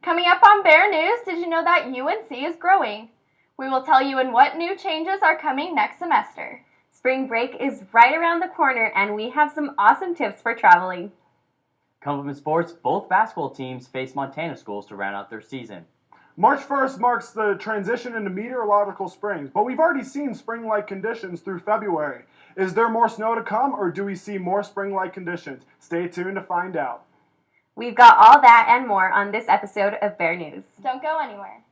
Coming up on Bear News, did you know that UNC is growing? We will tell you in what new changes are coming next semester. Spring break is right around the corner and we have some awesome tips for traveling. Coming up in sports, both basketball teams face Montana schools to round out their season. March 1st marks the transition into meteorological springs, but we've already seen spring-like conditions through February. Is there more snow to come, or do we see more spring-like conditions? Stay tuned to find out. We've got all that and more on this episode of Bear News. Don't go anywhere.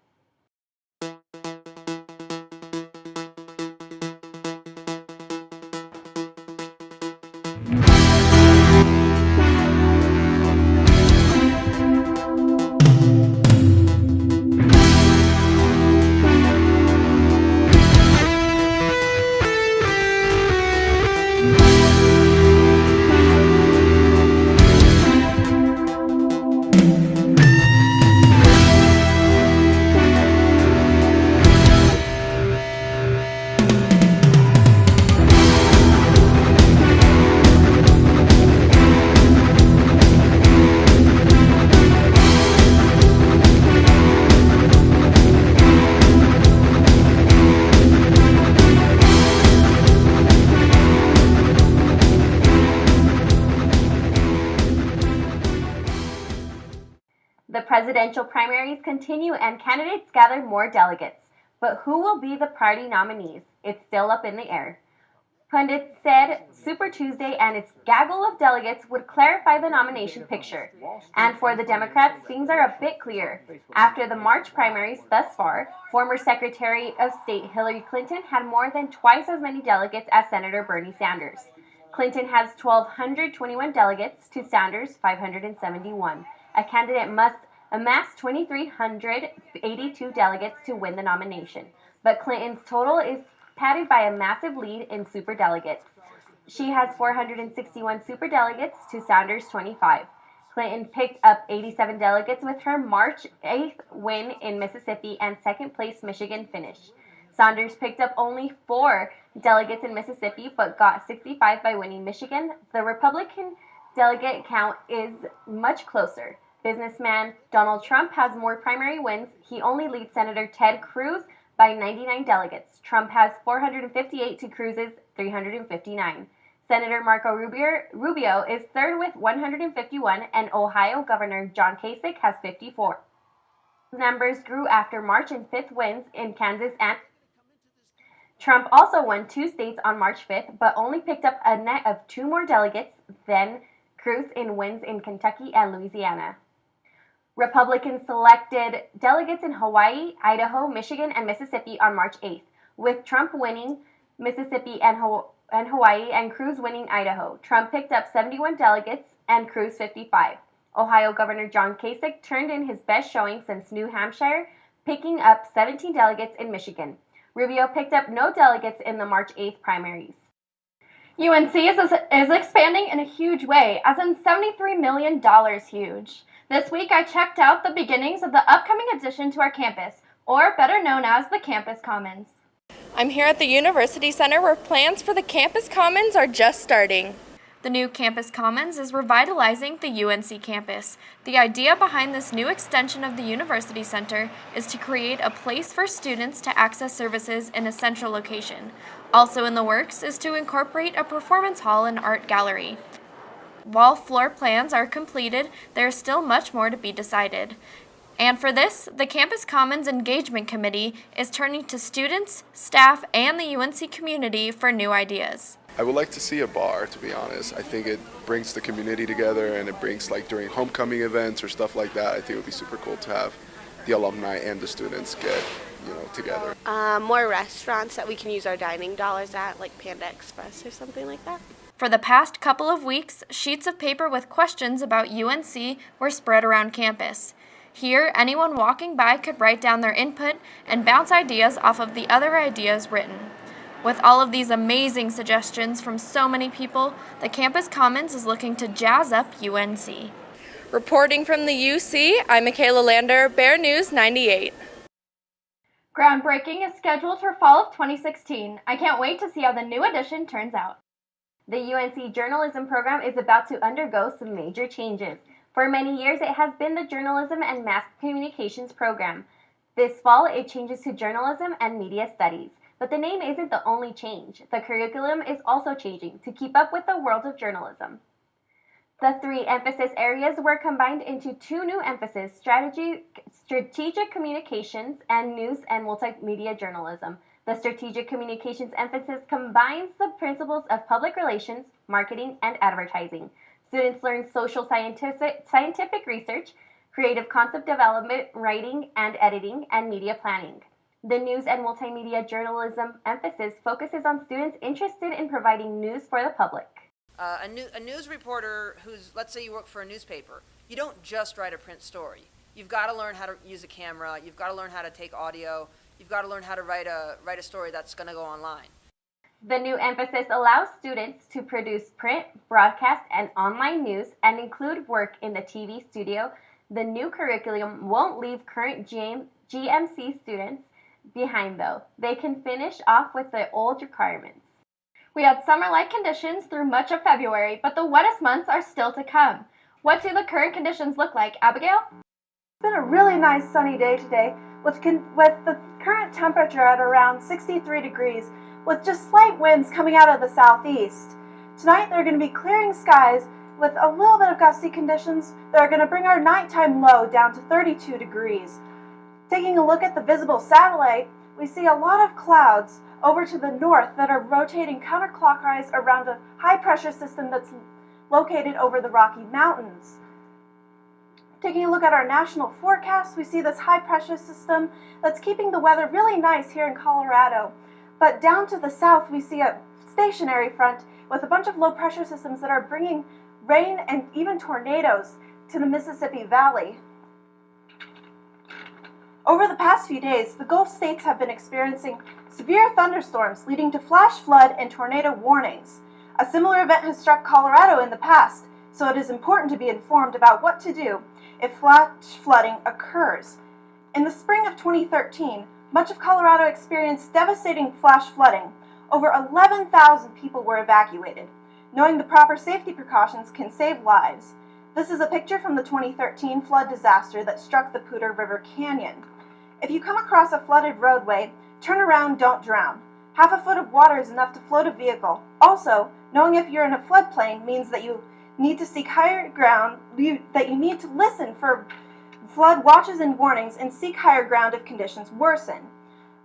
The presidential primaries continue and candidates gather more delegates. But who will be the party nominees? It's still up in the air. Pundits said Super Tuesday and its gaggle of delegates would clarify the nomination picture. And for the Democrats, things are a bit clearer. After the March primaries thus far, former Secretary of State Hillary Clinton had more than twice as many delegates as Senator Bernie Sanders. Clinton has 1,221 delegates to Sanders' 571. A candidate must amass 2,382 delegates to win the nomination, but Clinton's total is padded by a massive lead in superdelegates. She has 461 superdelegates to Sanders' 25. Clinton picked up 87 delegates with her March 8th win in Mississippi and second-place Michigan finish. Sanders picked up only 4 delegates in Mississippi but got 65 by winning Michigan. The Republican delegate count is much closer. Businessman Donald Trump has more primary wins. He only leads Senator Ted Cruz by 99 delegates. Trump has 458 to Cruz's 359. Senator Marco Rubio is third with 151, and Ohio Governor John Kasich has 54. Numbers grew after March and 5th wins in Kansas and Trump also won 2 states on March 5th, but only picked up a net of 2 more delegates than Cruz in wins in Kentucky and Louisiana. Republicans selected delegates in Hawaii, Idaho, Michigan, and Mississippi on March 8th, with Trump winning Mississippi and Hawaii and Cruz winning Idaho. Trump picked up 71 delegates and Cruz 55. Ohio Governor John Kasich turned in his best showing since New Hampshire, picking up 17 delegates in Michigan. Rubio picked up no delegates in the March 8th primaries. UNC is expanding in a huge way, as in $73 million huge. This week I checked out the beginnings of the upcoming addition to our campus, or better known as the Campus Commons. I'm here at the University Center where plans for the Campus Commons are just starting. The new Campus Commons is revitalizing the UNC campus. The idea behind this new extension of the University Center is to create a place for students to access services in a central location. Also in the works is to incorporate a performance hall and art gallery. While floor plans are completed, there is still much more to be decided. And for this, the Campus Commons Engagement Committee is turning to students, staff, and the UNC community for new ideas. I would like to see a bar, to be honest. I think it brings the community together, and it brings, like, during homecoming events or stuff like that, I think it would be super cool to have the alumni and the students get, together. More restaurants that we can use our dining dollars at, like Panda Express or something like that. For the past couple of weeks, sheets of paper with questions about UNC were spread around campus. Here, anyone walking by could write down their input and bounce ideas off of the other ideas written. With all of these amazing suggestions from so many people, the Campus Commons is looking to jazz up UNC. Reporting from the UC, I'm Michaela Lander, Bear News 98. Groundbreaking is scheduled for fall of 2016. I can't wait to see how the new edition turns out. The UNC journalism program is about to undergo some major changes. For many years, it has been the Journalism and Mass Communications program. This fall, it changes to Journalism and Media Studies. But the name isn't the only change. The curriculum is also changing to keep up with the world of journalism. The 3 emphasis areas were combined into 2 new emphases: strategic communications and news and multimedia journalism. The strategic communications emphasis combines the principles of public relations, marketing, and advertising. Students learn social scientific research, creative concept development, writing and editing, and media planning. The news and multimedia journalism emphasis focuses on students interested in providing news for the public. A news reporter who's, let's say you work for a newspaper, you don't just write a print story. You've got to learn how to use a camera, you've got to learn how to take audio, you've got to learn how to write a story that's going to go online. The new emphasis allows students to produce print, broadcast, and online news and include work in the TV studio. The new curriculum won't leave current GMC students behind, though. They can finish off with the old requirements. We had summer-like conditions through much of February, but the wettest months are still to come. What do the current conditions look like, Abigail? It's been a really nice sunny day today with the current temperature at around 63 degrees with just slight winds coming out of the southeast. Tonight there are going to be clearing skies with a little bit of gusty conditions that are going to bring our nighttime low down to 32 degrees. Taking a look at the visible satellite, we see a lot of clouds over to the north that are rotating counterclockwise around a high-pressure system that's located over the Rocky Mountains. Taking a look at our national forecast, we see this high-pressure system that's keeping the weather really nice here in Colorado. But down to the south, we see a stationary front with a bunch of low-pressure systems that are bringing rain and even tornadoes to the Mississippi Valley. Over the past few days, the Gulf states have been experiencing severe thunderstorms leading to flash flood and tornado warnings. A similar event has struck Colorado in the past, so it is important to be informed about what to do if flash flooding occurs. In the spring of 2013, much of Colorado experienced devastating flash flooding. Over 11,000 people were evacuated. Knowing the proper safety precautions can save lives. This is a picture from the 2013 flood disaster that struck the Poudre River Canyon. If you come across a flooded roadway, turn around, don't drown. Half a foot of water is enough to float a vehicle. Also, knowing if you're in a floodplain means that you need to seek higher ground, that you need to listen for flood watches and warnings and seek higher ground if conditions worsen.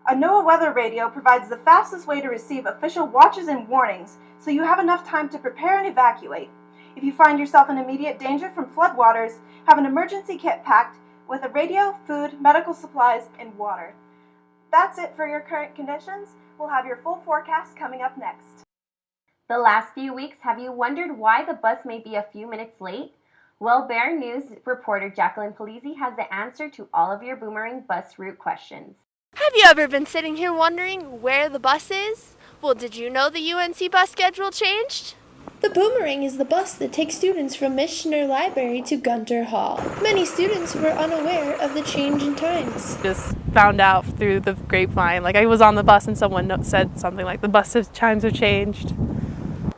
A NOAA weather radio provides the fastest way to receive official watches and warnings, so you have enough time to prepare and evacuate. If you find yourself in immediate danger from floodwaters, have an emergency kit packed with a radio, food, medical supplies, and water. That's it for your current conditions. We'll have your full forecast coming up next. The last few weeks, have you wondered why the bus may be a few minutes late? Well, BearNews reporter Jacqueline Polizzi has the answer to all of your Boomerang bus route questions. Have you ever been sitting here wondering where the bus is? Well, did you know the UNC bus schedule changed? The Boomerang is the bus that takes students from Michener Library to Gunter Hall. Many students were unaware of the change in times. Just found out through the grapevine. Like, I was on the bus and someone said something like the bus chimes have changed.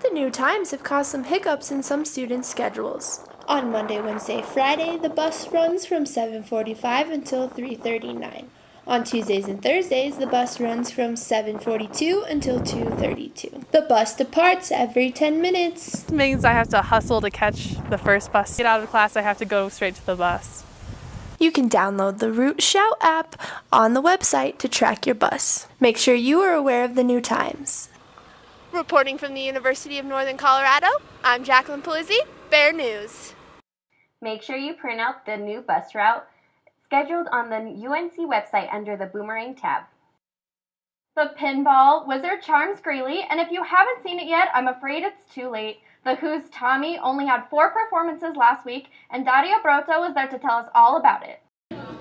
The new times have caused some hiccups in some students' schedules. On Monday, Wednesday, Friday, the bus runs from 7:45 until 3:39. On Tuesdays and Thursdays, the bus runs from 7:42 until 2:32. The bus departs every 10 minutes. It means I have to hustle to catch the first bus. Get out of class, I have to go straight to the bus. You can download the Route Shout app on the website to track your bus. Make sure you are aware of the new times. Reporting from the University of Northern Colorado, I'm Jacqueline Polizzi, Bear News. Make sure you print out the new bus route scheduled on the UNC website under the Boomerang tab. The Pinball Wizard charms Greeley, and if you haven't seen it yet, I'm afraid it's too late. The Who's Tommy only had 4 performances last week, and Dario Broto was there to tell us all about it.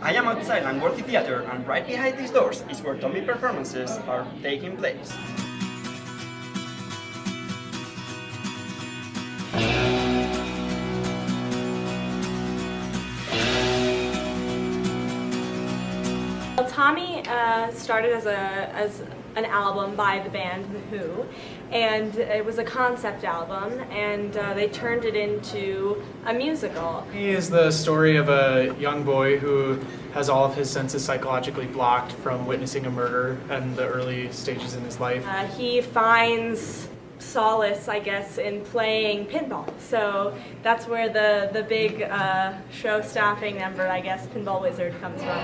I am outside Langworthy Theater, and right behind these doors is where Tommy performances are taking place. Well, Tommy started as an album by the band The Who, and it was a concept album, and they turned it into a musical. He is the story of a young boy who has all of his senses psychologically blocked from witnessing a murder in the early stages in his life. He finds solace, I guess, in playing pinball. So that's where the big show-stopping number, I guess, Pinball Wizard comes from.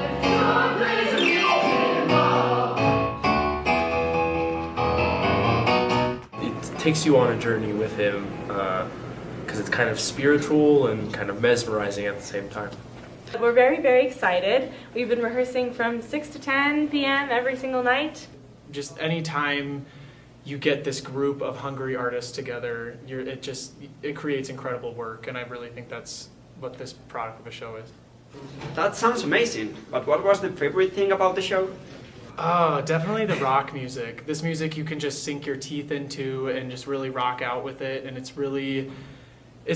It takes you on a journey with him because it's kind of spiritual and kind of mesmerizing at the same time. We're very, very excited. We've been rehearsing from 6 to 10 p.m. every single night. Just any time you get this group of hungry artists together, it creates incredible work, and I really think that's what this product of a show is. That sounds amazing, but what was the favorite thing about the show? Oh, definitely the rock music. This music you can just sink your teeth into and just really rock out with it, and it's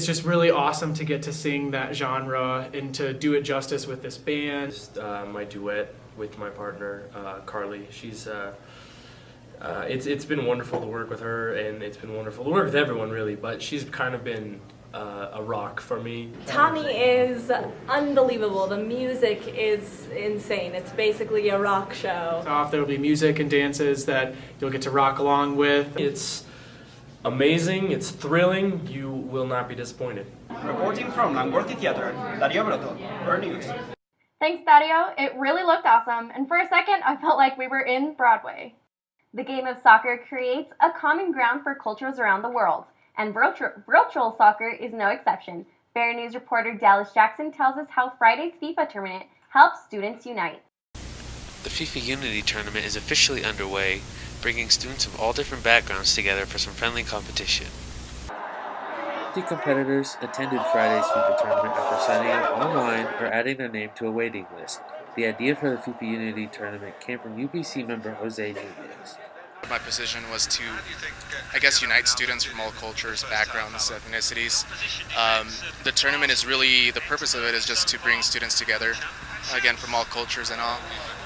just really awesome to get to sing that genre and to do it justice with this band. My duet with my partner, Carly, it's been wonderful to work with her, and it's been wonderful to work with everyone, really, but she's kind of been a rock for me. Tommy is unbelievable. The music is insane. It's basically a rock show. There will be music and dances that you'll get to rock along with. It's amazing, it's thrilling, you will not be disappointed. Reporting from Langworthy Theater, Dario Broto, BearNews. Thanks, Dario. It really looked awesome, and for a second I felt like we were in Broadway. The game of soccer creates a common ground for cultures around the world, and virtual soccer is no exception. BearNews reporter Dallas Jackson tells us how Friday's FIFA tournament helps students unite. The FIFA Unity Tournament is officially underway, bringing students of all different backgrounds together for some friendly competition. The competitors attended Friday's FIFA tournament after signing up online or adding their name to a waiting list. The idea for the FIFA Unity Tournament came from UPC member Jose Nunez. My position was to, I guess, unite students from all cultures, backgrounds, ethnicities. The tournament is really, the purpose of it is just to bring students together, again, from all cultures and all,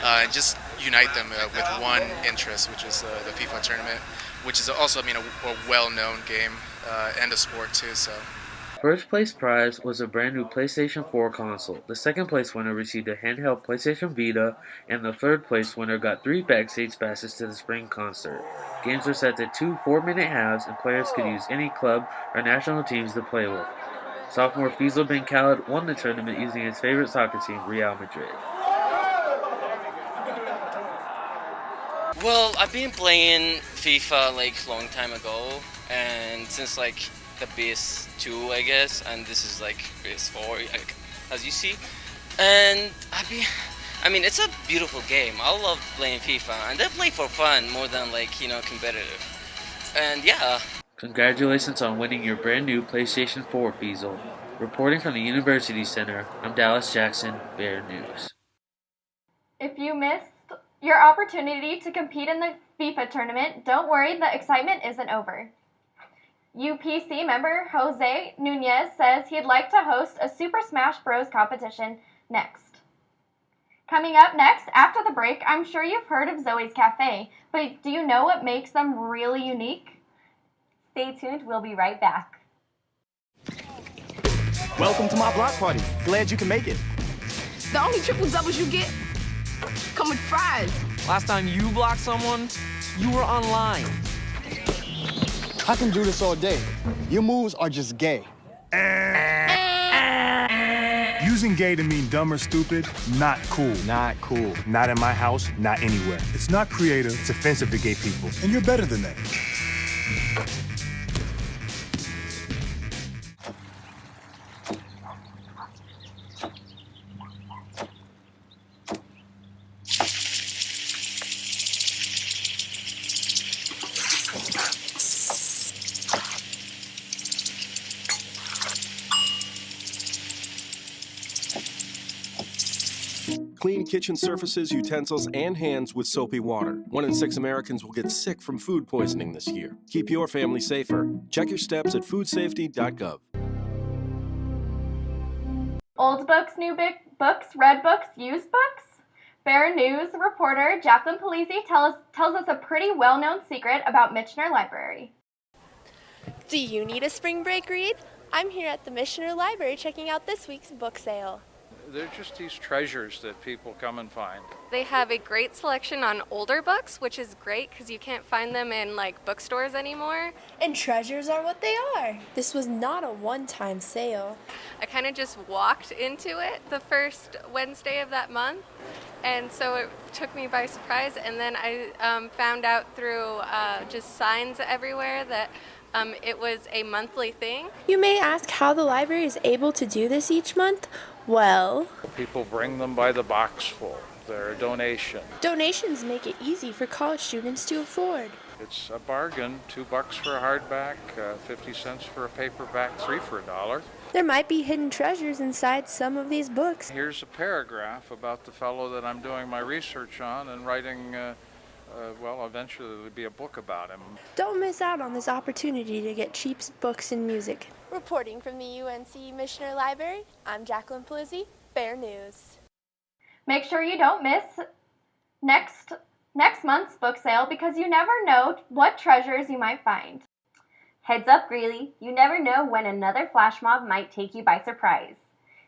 and just unite them with one interest, which is the FIFA tournament, which is also, a well-known game and a sport too, so. First place prize was a brand new PlayStation 4 console. The second place winner received a handheld PlayStation Vita, and the third place winner got 3 backstage passes to the spring concert. Games were set to 2 4-minute halves, and players could use any club or national teams to play with. Sophomore Fizel Ben Khaled won the tournament using his favorite soccer team, Real Madrid. Well, I've been playing FIFA a long time ago, and since the PS2, I guess, and this is PS4, as you see. And it's a beautiful game. I love playing FIFA, and I play for fun more than competitive. And yeah. Congratulations on winning your brand new PlayStation 4, Fizel. Reporting from the University Center, I'm Dallas Jackson, BearNews. If you missed your opportunity to compete in the FIFA tournament, don't worry, the excitement isn't over. UPC member Jose Nunez says he'd like to host a Super Smash Bros. Competition next. Coming up next, after the break, I'm sure you've heard of Zoe's Cafe, but do you know what makes them really unique? Stay tuned, we'll be right back. Welcome to my block party. Glad you can make it. The only triple doubles you get come with fries. Last time you blocked someone, you were online. I can do this all day. Your moves are just gay. Using gay to mean dumb or stupid, not cool. Not cool. Not in my house, not anywhere. It's not creative, it's offensive to gay people. And you're better than that. Clean kitchen surfaces, utensils, and hands with soapy water. 1 in 6 Americans will get sick from food poisoning this year. Keep your family safer. Check your steps at foodsafety.gov. Old books, new books, read books, used books? Bear News reporter Jacqueline Polizzi tells us a pretty well-known secret about Michener Library. Do you need a spring break read? I'm here at the Michener Library checking out this week's book sale. They're just these treasures that people come and find. They have a great selection on older books, which is great because you can't find them in like bookstores anymore. And treasures are what they are. This was not a one-time sale. I kind of just walked into it the first Wednesday of that month, and so it took me by surprise. And then I found out through just signs everywhere that it was a monthly thing. You may ask how the library is able to do this each month. Well, People bring them by the box full. They're a donation. donations make it easy for college students to afford. It's a bargain, $2 for a hardback, 50 cents for a paperback, 3 for $1. There might be hidden treasures inside some of these books. Here's a paragraph about the fellow that I'm doing my research on and writing, eventually there'll be a book about him. Don't miss out on this opportunity to get cheap books and music. Reporting from the UNC Michener Library, I'm Jacqueline Polizzi, Bear News. Make sure you don't miss next month's book sale because you never know what treasures you might find. Heads up, Greeley, you never know when another flash mob might take you by surprise.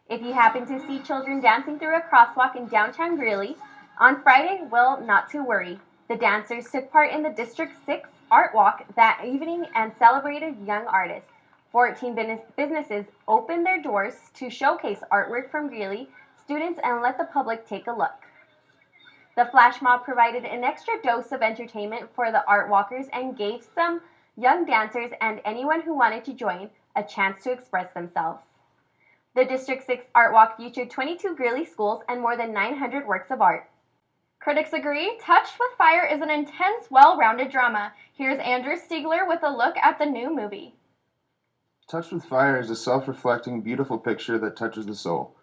If you happen to see children dancing through a crosswalk in downtown Greeley on Friday, well, not to worry. The dancers took part in the District 6 Art Walk that evening and celebrated young artists. 14 businesses opened their doors to showcase artwork from Greeley students and let the public take a look. The flash mob provided an extra dose of entertainment for the art walkers and gave some young dancers and anyone who wanted to join a chance to express themselves. The District 6 Art Walk featured 22 Greeley schools and more than 900 works of art. Critics agree, Touched with Fire is an intense, well-rounded drama. Here's Andrew Stiegler with a look at the new movie. Touched with Fire is a self-reflecting, beautiful picture that touches the soul.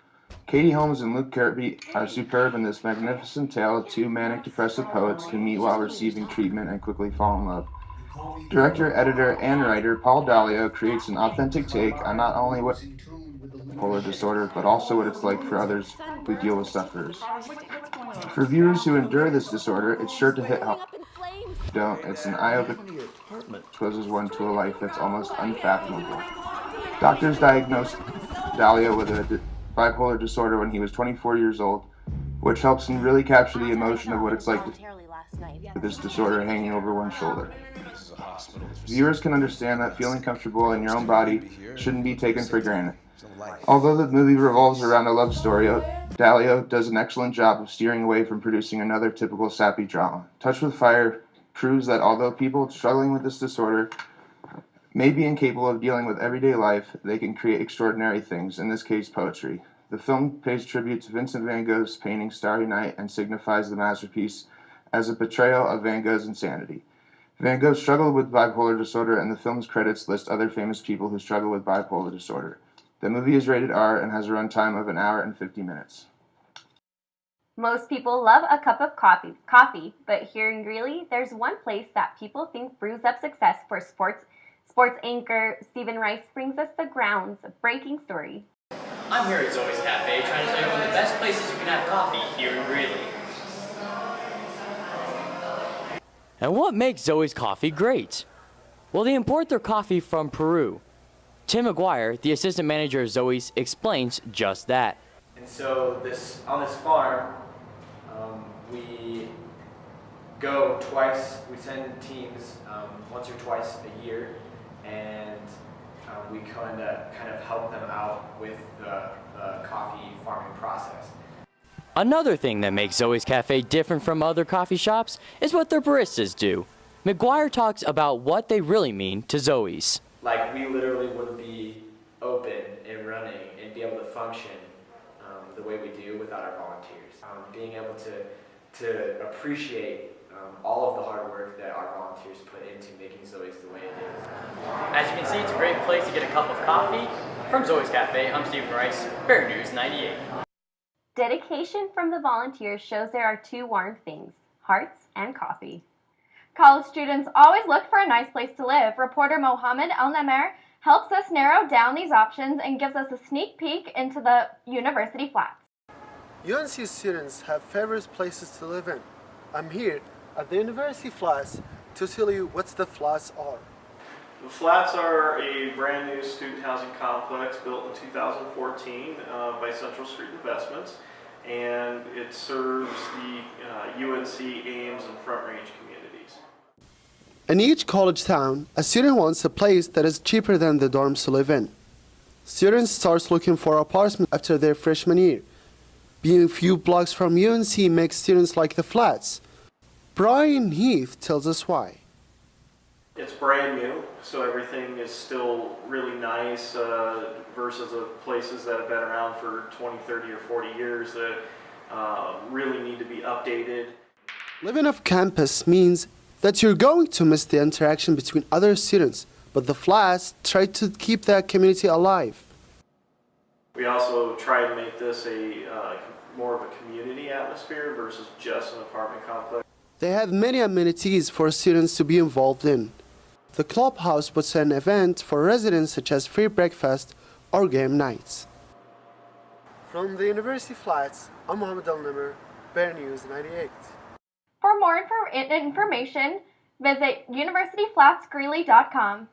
Katie Holmes and Luke Kirby are superb in this magnificent tale of two manic-depressive poets who meet while receiving treatment and quickly fall in love. Director, editor, and writer Paul Dalio creates an authentic take on not only what bipolar disorder, but also what it's like for others who deal with sufferers. For viewers who endure this disorder, it's sure to hit home. Don't. It's an eye-opener exposes one to a life that's almost unfathomable. Doctors diagnosed Dalio with a bipolar disorder when he was 24 years old, which helps him really capture the emotion of what it's like to with this disorder hanging over one's shoulder. Viewers can understand that feeling comfortable in your own body shouldn't be taken for granted. Although the movie revolves around a love story, Dalio does an excellent job of steering away from producing another typical sappy drama. Touched with Fire proves that although people struggling with this disorder may be incapable of dealing with everyday life, they can create extraordinary things, in this case poetry. The film pays tribute to Vincent van Gogh's painting Starry Night and signifies the masterpiece as a portrayal of Van Gogh's insanity. Van Gogh struggled with bipolar disorder, and the film's credits list other famous people who struggle with bipolar disorder. The movie is rated R and has a runtime of 1 hour and 50 minutes. Most people love a cup of coffee, but here in Greeley, there's one place that people think brews up success for sports anchor Stephen Rice brings us the grounds-breaking story. I'm here at Zoe's Cafe trying to tell you one of the best places you can have coffee here in Greeley. And what makes Zoe's coffee great? Well, they import their coffee from Peru. Tim McGuire, the assistant manager of Zoe's, explains just that. And so on this farm, we go twice, we send teams once or twice a year, and we kind of help them out with the coffee farming process. Another thing that makes Zoe's Cafe different from other coffee shops is what their baristas do. McGuire talks about what they really mean to Zoe's. Like, we literally wouldn't be open and running and be able to function the way we do without our volunteers. Being able to appreciate all of the hard work that our volunteers put into making Zoe's the way it is. As you can see, it's a great place to get a cup of coffee. From Zoe's Cafe, I'm Stephen Rice, Bear News 98. Dedication from the volunteers shows there are two warm things, hearts and coffee. College students always look for a nice place to live. Reporter Mohammed El-Namer helps us narrow down these options and gives us a sneak peek into the university flats. UNC students have favorite places to live in. I'm here at the University Flats to tell you what the Flats are. The Flats are a brand new student housing complex built in 2014 by Central Street Investments, and it serves the UNC, Ames, and Front Range communities. In each college town, a student wants a place that is cheaper than the dorms to live in. Students start looking for apartments after their freshman year. Being a few blocks from UNC makes students like the Flats. Brian Heath tells us why. It's brand new, so everything is still really nice versus the places that have been around for 20, 30, or 40 years that really need to be updated. Living off campus means that you're going to miss the interaction between other students, but the Flats try to keep that community alive. We also try to make this more of a community atmosphere versus just an apartment complex. They have many amenities for students to be involved in. The clubhouse puts an event for residents such as free breakfast or game nights. From the University Flats, I'm Mohammed Al-Nimr, BearNews 98. For more information, visit universityflatsgreeley.com.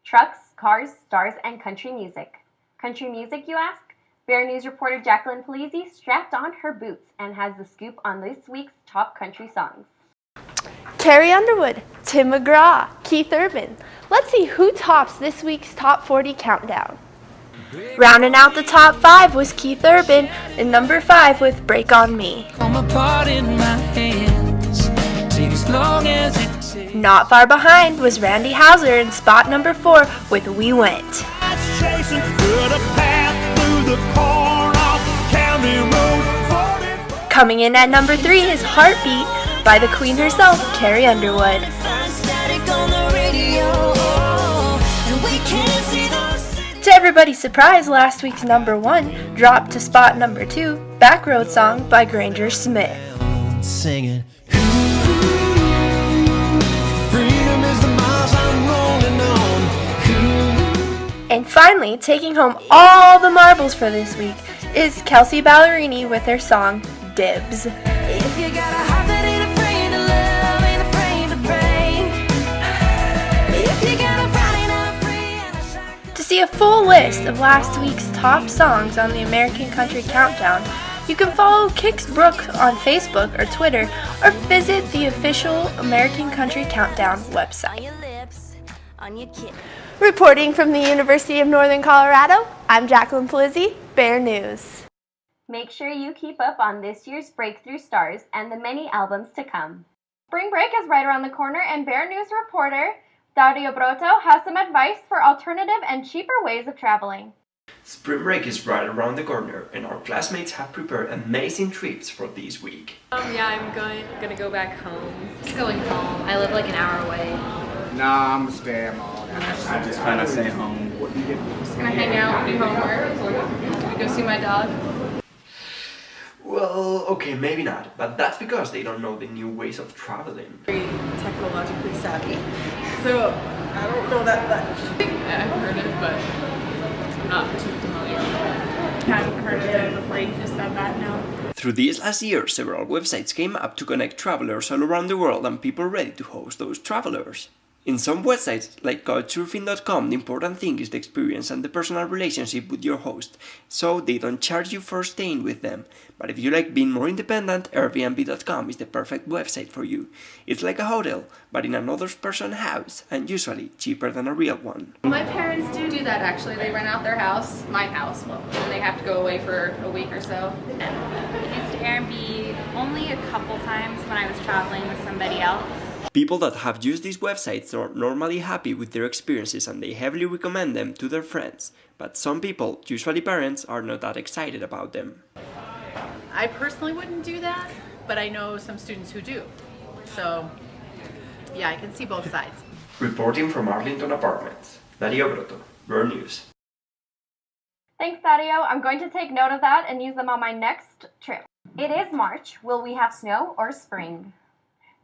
Trucks, cars, stars, and country music. Country music, you ask? Bear News reporter Jacqueline Polizzi strapped on her boots and has the scoop on this week's top country songs. Carrie Underwood, Tim McGraw, Keith Urban. Let's see who tops this week's Top 40 countdown. Rounding out the top 5 was Keith Urban, and number 5 with Break On Me. Not far behind was Randy Houser in spot number 4 with We Went. Coming in at number 3 is Heartbeat by the Queen herself, Carrie Underwood. To everybody's surprise, last week's number 1 dropped to spot number 2, Backroad Song by Granger Smith. Singing. And finally, taking home all the marbles for this week is Kelsey Ballerini with her song, Dibs. If you got a heart that ain't afraid to love, ain't afraid to pray. If you got a pride, ain't afraid To see a full list of last week's top songs on the American Country Countdown, you can follow Kix Brooke on Facebook or Twitter, or visit the official American Country Countdown website. Reporting from the University of Northern Colorado, I'm Jacqueline Polizzi, Bear News. Make sure you keep up on this year's breakthrough stars and the many albums to come. Spring break is right around the corner, and Bear News reporter Dario Broto has some advice for alternative and cheaper ways of traveling. Spring break is right around the corner, and our classmates have prepared amazing trips for this week. Yeah, I'm gonna go back home. Just going home. I live like an hour away. Nah, I'm gonna stay at my own house. I just plan on staying home. Just gonna hang out, do homework, go see my dog. Well, okay, maybe not, but that's because they don't know the new ways of traveling. Very technologically savvy, so I don't know that much. I've heard it, but I'm not too familiar. Hadn't heard of it before you just said that, no. Through this last year, several websites came up to connect travelers all around the world and people ready to host those travelers. In some websites, like couchsurfing.com, the important thing is the experience and the personal relationship with your host, so they don't charge you for staying with them. But if you like being more independent, Airbnb.com is the perfect website for you. It's like a hotel, but in another person's house, and usually cheaper than a real one. My parents do that actually. They rent out their house, my house, and they have to go away for a week or so. I used Airbnb only a couple times when I was traveling with somebody else. People that have used these websites are normally happy with their experiences and they heavily recommend them to their friends. But some people, usually parents, are not that excited about them. I personally wouldn't do that, but I know some students who do. So, yeah, I can see both sides. Reporting from Arlington Apartments, Dario Broto, BearNews. Thanks, Dario. I'm going to take note of that and use them on my next trip. It is March. Will we have snow or spring?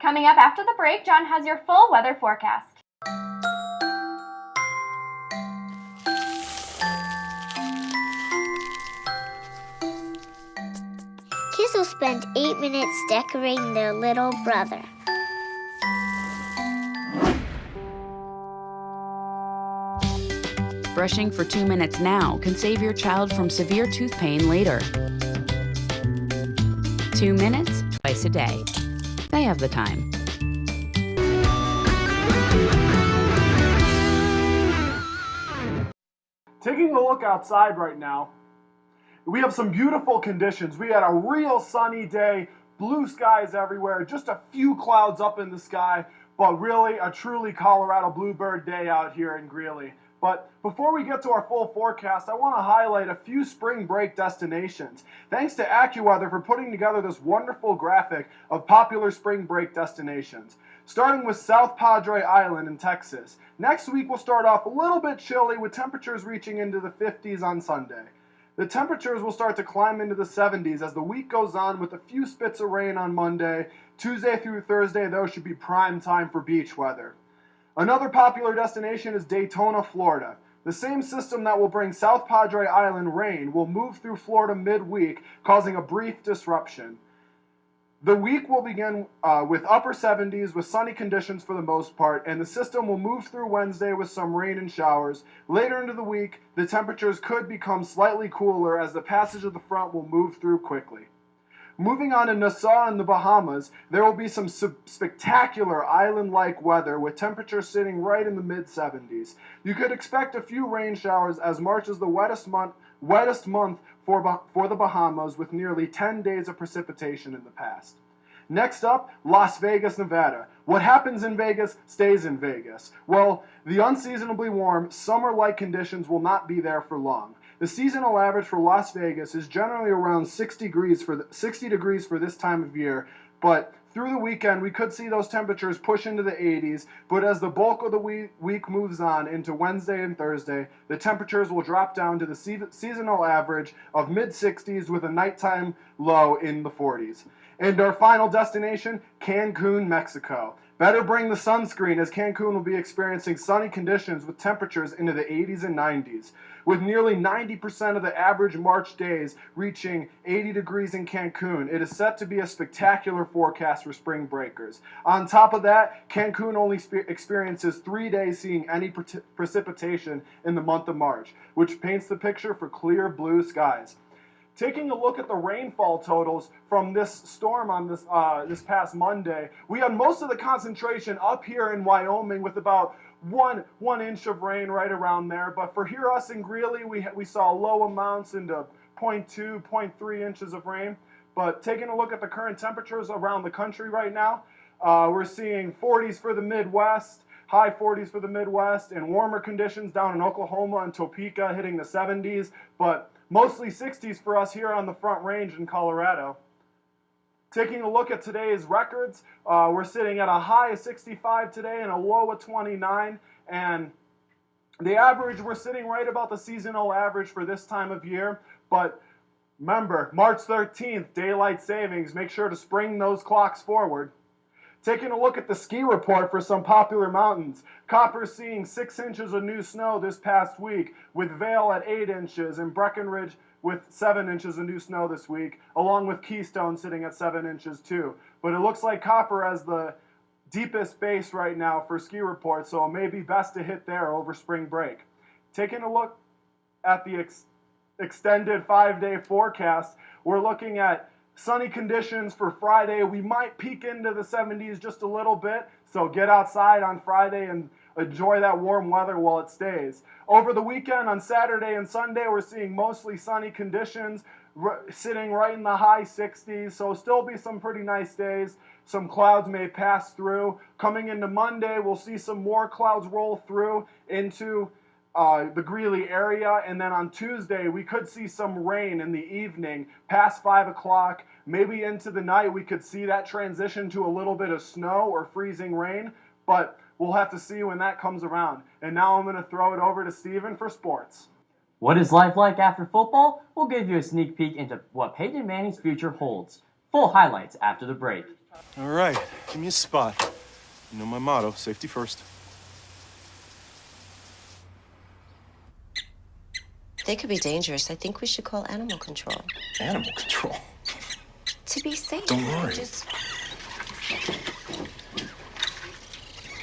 Coming up after the break, John has your full weather forecast. Kids will spend 8 minutes decorating their little brother. Brushing for 2 minutes now can save your child from severe tooth pain later. 2 minutes, twice a day. They have the time. Taking a look outside right now, we have some beautiful conditions. We had a real sunny day, blue skies everywhere, just a few clouds up in the sky, but really a truly Colorado bluebird day out here in Greeley. But before we get to our full forecast, I want to highlight a few spring break destinations. Thanks to AccuWeather for putting together this wonderful graphic of popular spring break destinations. Starting with South Padre Island in Texas. Next week we'll start off a little bit chilly with temperatures reaching into the 50s on Sunday. The temperatures will start to climb into the 70s as the week goes on with a few spits of rain on Monday. Tuesday through Thursday, though, should be prime time for beach weather. Another popular destination is Daytona, Florida. The same system that will bring South Padre Island rain will move through Florida midweek, causing a brief disruption. The week will begin with upper 70s with sunny conditions for the most part, and the system will move through Wednesday with some rain and showers. Later into the week, the temperatures could become slightly cooler as the passage of the front will move through quickly. Moving on to Nassau in the Bahamas, there will be some spectacular island-like weather with temperatures sitting right in the mid-70s. You could expect a few rain showers as March is the wettest month for the Bahamas with nearly 10 days of precipitation in the past. Next up, Las Vegas, Nevada. What happens in Vegas stays in Vegas. Well, the unseasonably warm, summer-like conditions will not be there for long. The seasonal average for Las Vegas is generally around 60 degrees for this time of year, but through the weekend we could see those temperatures push into the 80s, but as the bulk of the week moves on into Wednesday and Thursday, the temperatures will drop down to the seasonal average of mid-60s with a nighttime low in the 40s. And our final destination, Cancun, Mexico. Better bring the sunscreen as Cancun will be experiencing sunny conditions with temperatures into the 80s and 90s. With nearly 90% of the average March days reaching 80 degrees in Cancun, it is set to be a spectacular forecast for spring breakers. On top of that, Cancun only experiences 3 days seeing any precipitation in the month of March, which paints the picture for clear blue skies. Taking a look at the rainfall totals from this storm on this past Monday, we had most of the concentration up here in Wyoming with about one inch of rain right around there. But for here, us in Greeley, we saw low amounts into 0.2, 0.3 inches of rain. But taking a look at the current temperatures around the country right now, we're seeing 40s for the Midwest, high 40s for the Midwest, and warmer conditions down in Oklahoma and Topeka hitting the 70s. But mostly 60s for us here on the Front Range in Colorado. Taking a look at today's records, we're sitting at a high of 65 today and a low of 29. And the average, we're sitting right about the seasonal average for this time of year. But remember, March 13th, daylight savings, make sure to spring those clocks forward. Taking a look at the ski report for some popular mountains. Copper's seeing 6 inches of new snow this past week, with Vail at 8 inches and Breckenridge with 7 inches of new snow this week, along with Keystone sitting at 7 inches too. But it looks like Copper has the deepest base right now for ski reports, so it may be best to hit there over spring break. Taking a look at the extended 5-day forecast, we're looking at sunny conditions for Friday. We might peak into the 70s just a little bit, so get outside on Friday and enjoy that warm weather while it stays. Over the weekend on Saturday and Sunday, we're seeing mostly sunny conditions, sitting right in the high 60s, so still be some pretty nice days. Some clouds may pass through. Coming into Monday, we'll see some more clouds roll through into the Greeley area, and then on Tuesday we could see some rain in the evening past 5 o'clock, maybe into the night. We could see that transition to a little bit of snow or freezing rain, but we'll have to see when that comes around. And now I'm going to throw it over to Steven for sports. What is life like after football? We'll give you a sneak peek into what Peyton Manning's future holds. Full highlights after the break. All right, give me a spot. You know my motto, safety first. They could be dangerous. I think we should call animal control. Animal control? to be safe. Don't worry. Just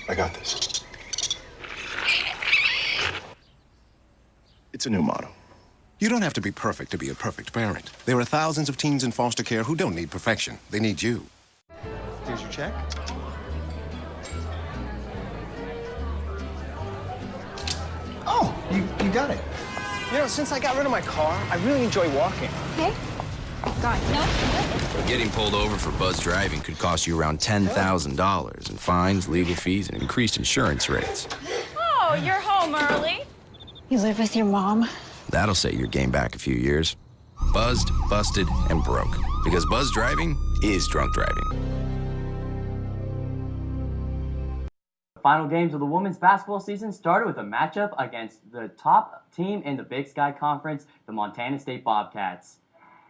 I got this. It's a new motto. You don't have to be perfect to be a perfect parent. There are thousands of teens in foster care who don't need perfection. They need you. Here's your check. Oh, you got it. You know, since I got rid of my car, I really enjoy walking. okay. God, no. Getting pulled over for buzz driving could cost you around $10,000 in fines, legal fees, and increased insurance rates. Oh, you're home early. You live with your mom? That'll set your game back a few years. Buzzed, busted, and broke. Because buzz driving is drunk driving. The final games of the women's basketball season started with a matchup against the top team in the Big Sky Conference, the Montana State Bobcats.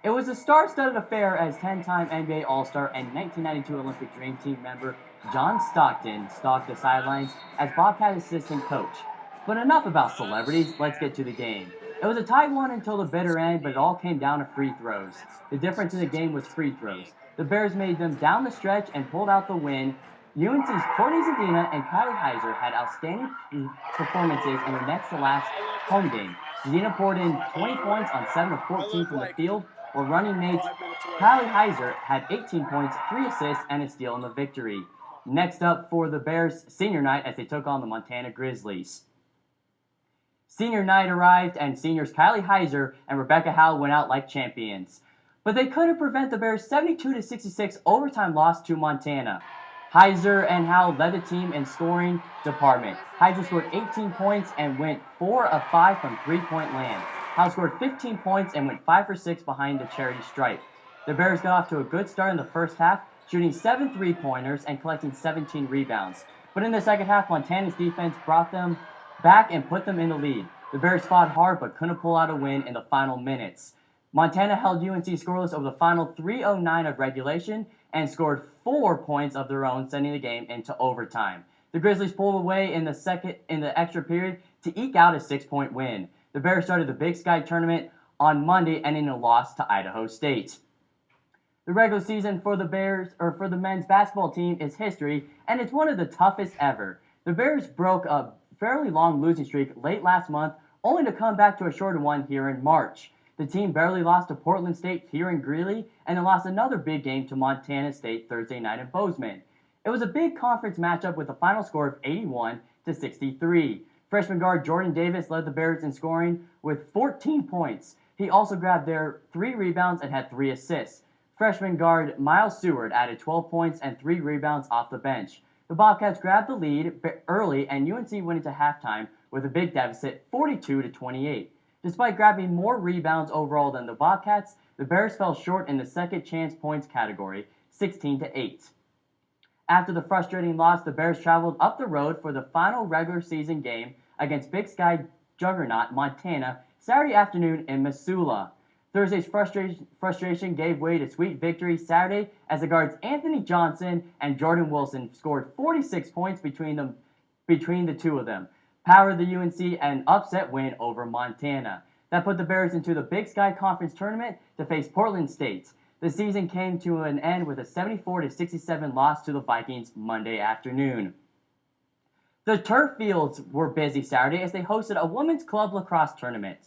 It was a star-studded affair as 10-time NBA All-Star and 1992 Olympic Dream Team member John Stockton stalked the sidelines as Bobcat assistant coach. But enough about celebrities, let's get to the game. It was a tight one until the bitter end, but it all came down to free throws. The difference in the game was free throws. The Bears made them down the stretch and pulled out the win. UNC's Courtney Zadina and Kylie Heiser had outstanding performances in their next-to-last home game. Zadina poured in 20 points on 7 of 14 from the field, while running mates Kylie Heiser had 18 points, 3 assists, and a steal in the victory. Next up for the Bears, senior night as they took on the Montana Grizzlies. Senior night arrived, and seniors Kylie Heiser and Rebecca Howe went out like champions. But they couldn't prevent the Bears' 72-66 overtime loss to Montana. Heiser and Howe led the team in scoring department. Heiser scored 18 points and went 4 of 5 from three-point land. Howe scored 15 points and went 5 for 6 behind the charity stripe. The Bears got off to a good start in the first half, shooting 7 three-pointers and collecting 17 rebounds. But in the second half, Montana's defense brought them back and put them in the lead. The Bears fought hard but couldn't pull out a win in the final minutes. Montana held UNC scoreless over the final 3:09 of regulation and scored 4 points of their own, sending the game into overtime. The Grizzlies pulled away in the extra period to eke out a 6-point win. The Bears started the Big Sky tournament on Monday, ending in a loss to Idaho State. The regular season for the men's basketball team is history, and it's one of the toughest ever. The Bears broke a fairly long losing streak late last month, only to come back to a shorter one here in March. The team barely lost to Portland State here in Greeley, and then lost another big game to Montana State Thursday night in Bozeman. It was a big conference matchup with a final score of 81-63. Freshman guard Jordan Davis led the Bears in scoring with 14 points. He also grabbed their 3 rebounds and had 3 assists. Freshman guard Miles Seward added 12 points and 3 rebounds off the bench. The Bobcats grabbed the lead early, and UNC went into halftime with a big deficit, 42-28. Despite grabbing more rebounds overall than the Bobcats, the Bears fell short in the second chance points category, 16-8. After the frustrating loss, the Bears traveled up the road for the final regular season game against Big Sky juggernaut Montana Saturday afternoon in Missoula. Thursday's frustration gave way to sweet victory Saturday as the guards Anthony Johnson and Jordan Wilson scored 46 points between the two of them, powered the UNC an upset win over Montana. That put the Bears into the Big Sky Conference tournament to face Portland State. The season came to an end with a 74-67 loss to the Vikings Monday afternoon. The turf fields were busy Saturday as they hosted a women's club lacrosse tournament.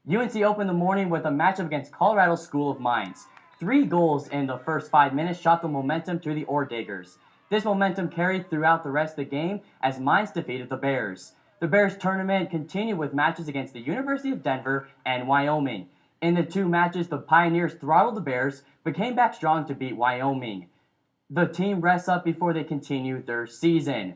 UNC opened the morning with a matchup against Colorado School of Mines. 3 goals in the first 5 minutes shot the momentum to the Ore Diggers. This momentum carried throughout the rest of the game as Mines defeated the Bears. The Bears tournament continued with matches against the University of Denver and Wyoming. In the 2 matches, the Pioneers throttled the Bears, but came back strong to beat Wyoming. The team rests up before they continue their season.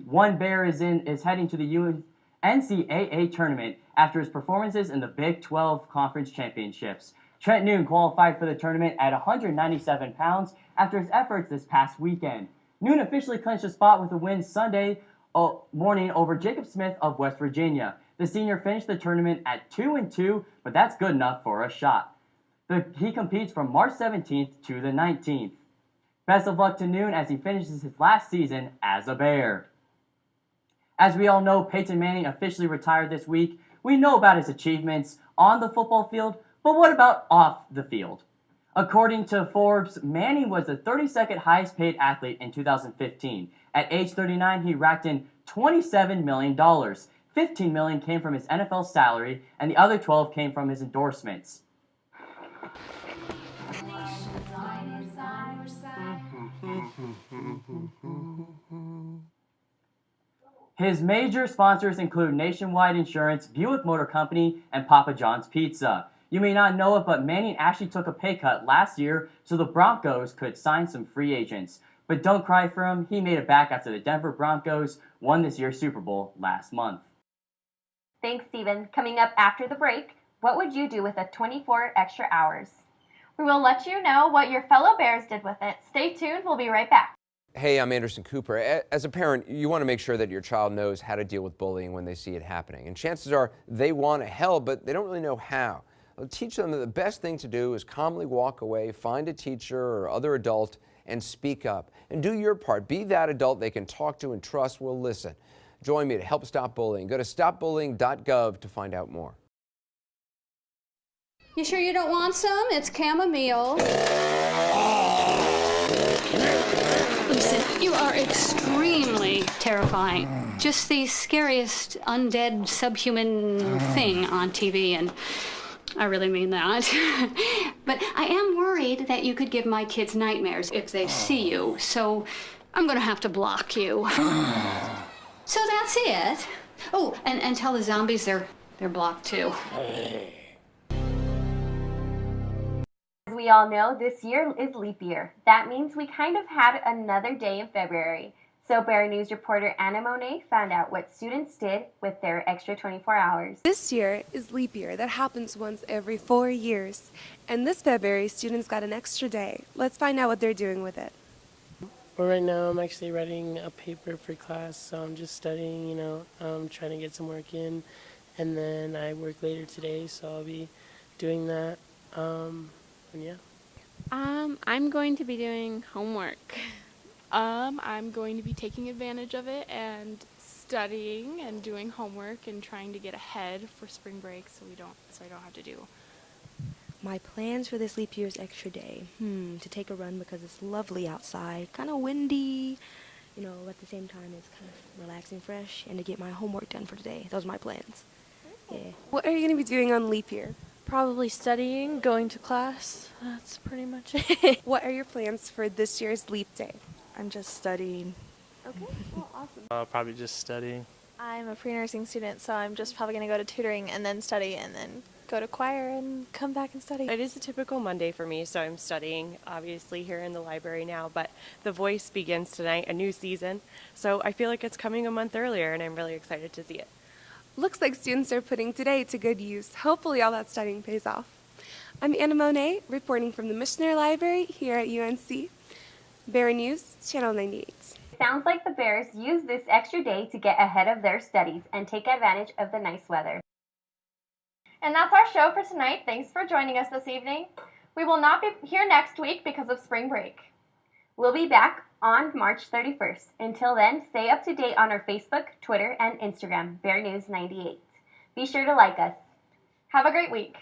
One Bear is heading to the NCAA tournament after his performances in the Big 12 Conference Championships. Trent Noon qualified for the tournament at 197 pounds after his efforts this past weekend. Noon officially clinched a spot with a win Sunday morning over Jacob Smith of West Virginia. The senior finished the tournament at 2-2, but that's good enough for a shot. He competes from March 17th to the 19th. Best of luck to Noon as he finishes his last season as a Bear. As we all know, Peyton Manning officially retired this week. We know about his achievements on the football field, but what about off the field? According to Forbes, Manning was the 32nd highest paid athlete in 2015. At age 39, he racked in $27 million. $15 million came from his NFL salary, and the other 12 came from his endorsements. His major sponsors include Nationwide Insurance, Buick Motor Company, and Papa John's Pizza. You may not know it, but Manning actually took a pay cut last year so the Broncos could sign some free agents. But don't cry for him, he made it back after the Denver Broncos won this year's Super Bowl last month. Thanks, Steven. Coming up after the break, what would you do with the 24 extra hours? We will let you know what your fellow Bears did with it. Stay tuned, we'll be right back. Hey, I'm Anderson Cooper. As a parent, you want to make sure that your child knows how to deal with bullying when they see it happening. And chances are they want to help, but they don't really know how. Well, teach them that the best thing to do is calmly walk away, find a teacher or other adult, and speak up. And do your part. Be that adult they can talk to and trust will listen. Join me to help stop bullying. Go to stopbullying.gov to find out more. You sure you don't want some? It's chamomile. Listen, you are extremely terrifying. Just the scariest undead subhuman thing on TV, and I really mean that. But I am worried that you could give my kids nightmares if they see you, so I'm gonna have to block you. So that's it. Oh, and tell the zombies they're blocked too. As we all know, this year is leap year. That means we kind of had another day in February. So Bear News reporter Anna Monet found out what students did with their extra 24 hours. This year is leap year. That happens once every 4 years. And this February, students got an extra day. Let's find out what they're doing with it. Well, right now I'm actually writing a paper for class, so I'm just studying, trying to get some work in. And then I work later today, so I'll be doing that. And yeah. I'm going to be doing homework. I'm going to be taking advantage of it and studying and doing homework and trying to get ahead for spring break so I don't have to do. My plans for this leap year's extra day, to take a run because it's lovely outside, kind of windy, at the same time it's kind of relaxing, fresh, and to get my homework done for today. Those are my plans. Yeah. What are you going to be doing on leap year? Probably studying, going to class. That's pretty much it. What are your plans for this year's leap day? I'm just studying. Okay, well, awesome. Probably just studying. I'm a pre-nursing student, so I'm just probably going to go to tutoring and then study and then go to choir and come back and study. It is a typical Monday for me, so I'm studying, obviously, here in the library now, but The Voice begins tonight, a new season, so I feel like it's coming a month earlier, and I'm really excited to see it. Looks like students are putting today to good use. Hopefully all that studying pays off. I'm Anna Monet, reporting from the Missionary Library here at UNC. Bear News, Channel 98. Sounds like the Bears used this extra day to get ahead of their studies and take advantage of the nice weather. And that's our show for tonight. Thanks for joining us this evening. We will not be here next week because of spring break. We'll be back on March 31st. Until then, stay up to date on our Facebook, Twitter, and Instagram, Bear News 98. Be sure to like us. Have a great week.